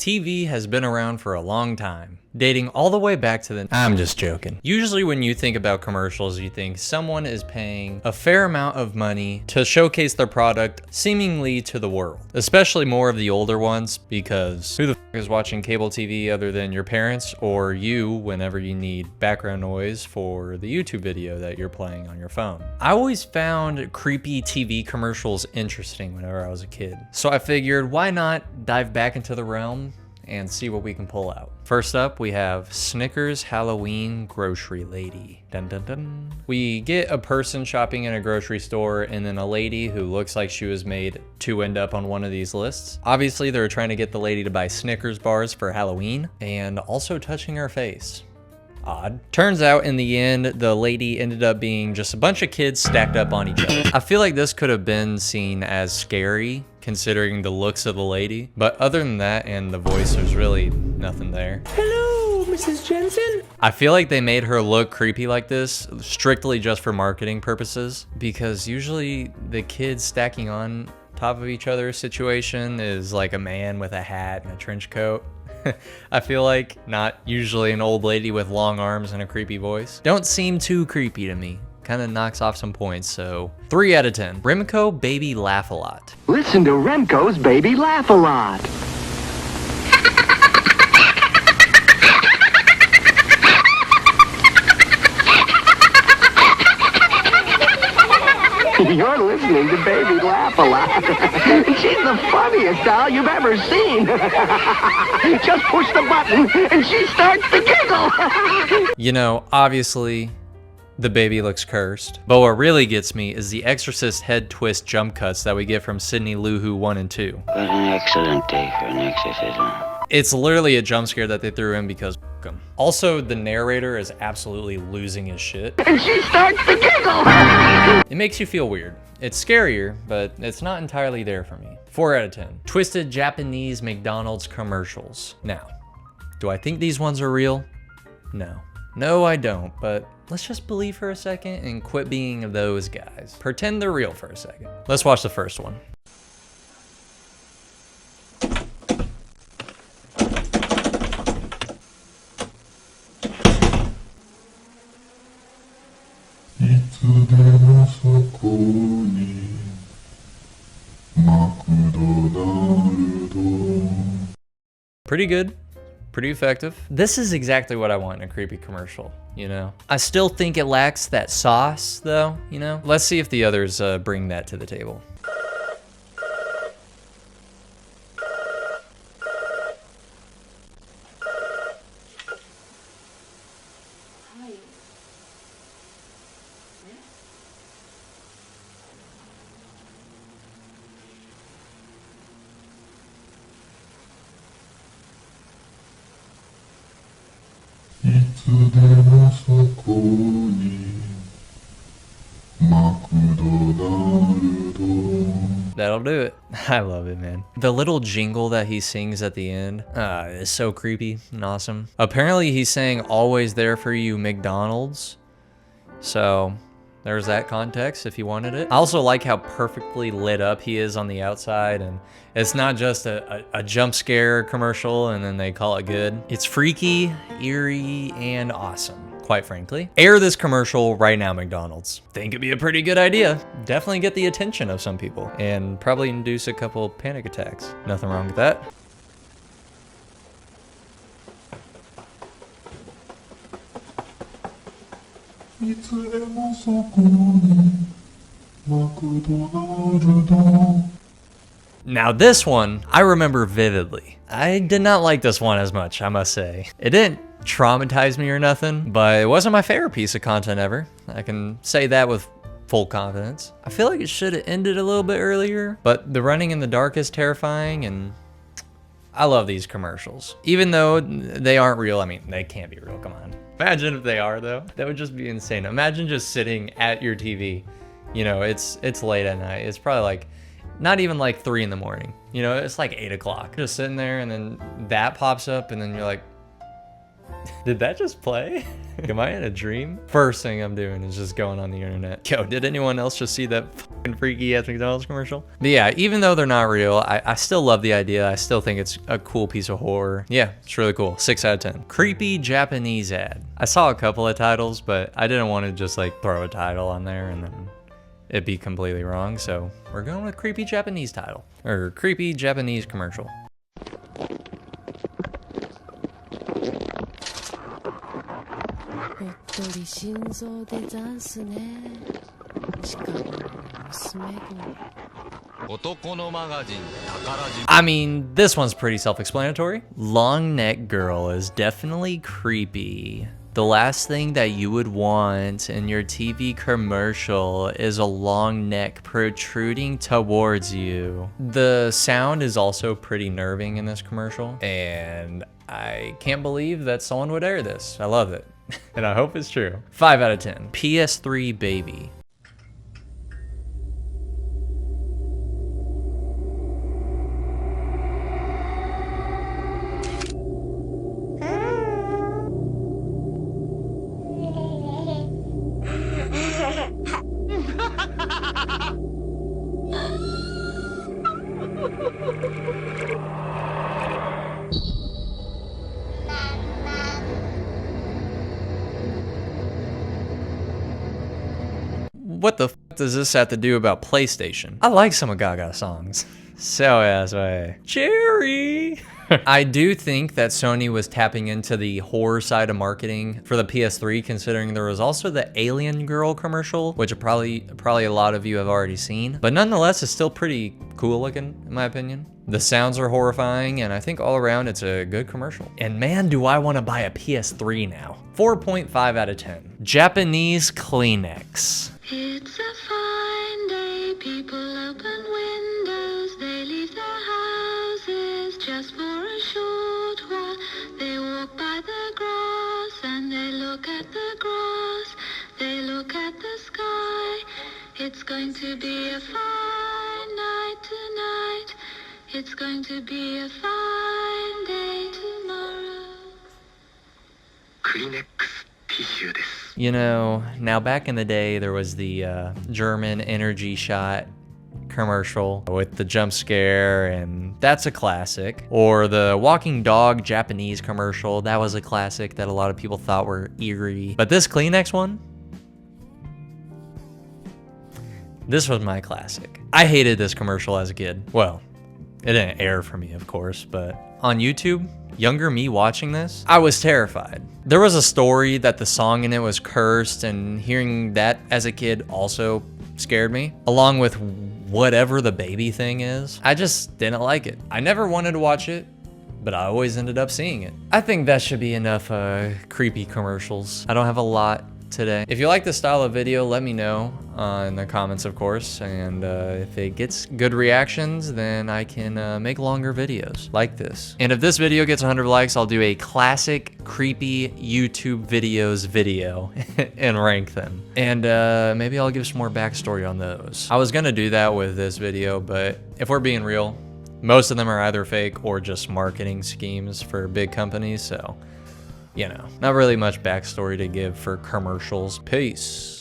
TV has been around for a long time, dating all the way back to the... I'm just joking. Usually when you think about commercials, you think someone is paying a fair amount of money to showcase their product seemingly to the world, especially more of the older ones, because who the f is watching cable TV other than your parents or you whenever you need background noise for the YouTube video that you're playing on your phone. I always found creepy TV commercials interesting whenever I was a kid, so I figured why not dive back into the realm and see what we can pull out. First up, we have Snickers Halloween Grocery Lady. Dun dun dun. We get a person shopping in a grocery store and then a lady who looks like she was made to end up on one of these lists. Obviously, they're trying to get the lady to buy Snickers bars for Halloween and also touching her face. Odd. Turns out in the end, the lady ended up being just a bunch of kids stacked up on each other. I feel like this could have been seen as scary considering the looks of the lady, but other than that and the voice, there's really nothing there. Hello, Mrs. Jensen. I feel like they made her look creepy like this strictly just for marketing purposes, because usually the kids stacking on top of each other situation is like a man with a hat and a trench coat. I feel like not usually an old lady with long arms and a creepy voice. Don't seem too creepy to me. Kind of knocks off some points, so 3 out of 10. Remco Baby Laugh a Lot. Listen to Remco's Baby Laugh a Lot. You're listening to Baby Laugh a Lot. She's the funniest doll you've ever seen. Just push the button and she starts to giggle. You know, obviously, the baby looks cursed. But what really gets me is the Exorcist head twist jump cuts that we get from Sidney Lou Who 1 and 2. What an excellent day for an exorcism. It's literally a jump scare that they threw in because f*** 'em. Also, the narrator is absolutely losing his shit. And she starts to giggle. It makes you feel weird. It's scarier, but it's not entirely there for me. 4 out of 10. Twisted Japanese McDonald's commercials. Now, do I think these ones are real? No. No, I don't, but let's just believe for a second and quit being those guys. Pretend they're real for a second. Let's watch the first one. Pretty good, pretty effective. This is exactly what I want in a creepy commercial, you know? I still think it lacks that sauce though, you know? Let's see if the others bring that to the table. That'll do it. I love it, man. The little jingle that he sings at the end is so creepy and awesome. Apparently he's saying always there for you McDonald's. So there's that context if you wanted it. I also like how perfectly lit up he is on the outside, and it's not just a jump scare commercial and then they call it good. It's freaky, eerie, and awesome, quite frankly. Air this commercial right now, McDonald's. Think it'd be a pretty good idea. Definitely get the attention of some people and probably induce a couple panic attacks. Nothing wrong with that. Now this one, I remember vividly. I did not like this one as much, I must say. It didn't traumatize me or nothing, but it wasn't my favorite piece of content ever. I can say that with full confidence. I feel like it should have ended a little bit earlier, but the running in the dark is terrifying, and I love these commercials. Even though they aren't real, I mean, they can't be real, come on. Imagine if they are though. That would just be insane. Imagine just sitting at your TV. You know, it's late at night. It's probably like, not even like 3 in the morning. You know, it's like 8 o'clock. Just sitting there and then that pops up and then you're like, Did that just play? Am I in a dream? First thing I'm doing is just going on the internet. Yo, did anyone else just see that fucking freaky ass McDonald's commercial? But yeah, even though they're not real, I still love the idea. I still think it's a cool piece of horror. Yeah, it's really cool. 6 out of 10. Creepy Japanese ad. I saw a couple of titles, but I didn't want to just like throw a title on there and then it'd be completely wrong. So we're going with creepy Japanese title or creepy Japanese commercial. I mean, this one's pretty self-explanatory. Long neck girl is definitely creepy. The last thing that you would want in your TV commercial is a long neck protruding towards you. The sound is also pretty nerving in this commercial, and I can't believe that someone would air this. I love it, and I hope it's true. 5 out of 10. PS3 baby. What the f does this have to do about PlayStation? I like some of Gaga's songs. So as way. Cherry! I do think that Sony was tapping into the horror side of marketing for the PS3, considering there was also the Alien Girl commercial, which probably a lot of you have already seen. But nonetheless, it's still pretty cool looking, in my opinion. The sounds are horrifying, and I think all around it's a good commercial. And man, do I want to buy a PS3 now. 4.5 out of 10. Japanese Kleenex. It's a fine day, people open windows, they leave their houses just for a short while. They walk by the grass and they look at the grass, they look at the sky. It's going to be a fine night tonight, it's going to be a fine day tomorrow. Kleenex tissue desu. You know, now back in the day, there was the German energy shot commercial with the jump scare, and that's a classic. Or the walking dog Japanese commercial, that was a classic that a lot of people thought were eerie. But this Kleenex one, this was my classic. I hated this commercial as a kid. Well, it didn't air for me, of course, but on YouTube, younger me watching this, I was terrified. There was a story that the song in it was cursed, and hearing that as a kid also scared me, along with whatever the baby thing is. I just didn't like it. I never wanted to watch it, but I always ended up seeing it. I think that should be enough creepy commercials. I don't have a lot today. If you like this style of video, let me know in the comments, of course, and if it gets good reactions, then I can make longer videos like this. And if this video gets 100 likes, I'll do a classic creepy YouTube videos video and rank them, and maybe I'll give some more backstory on those. I was gonna do that with this video, but if we're being real, most of them are either fake or just marketing schemes for big companies, so you know, not really much backstory to give for commercials. Peace.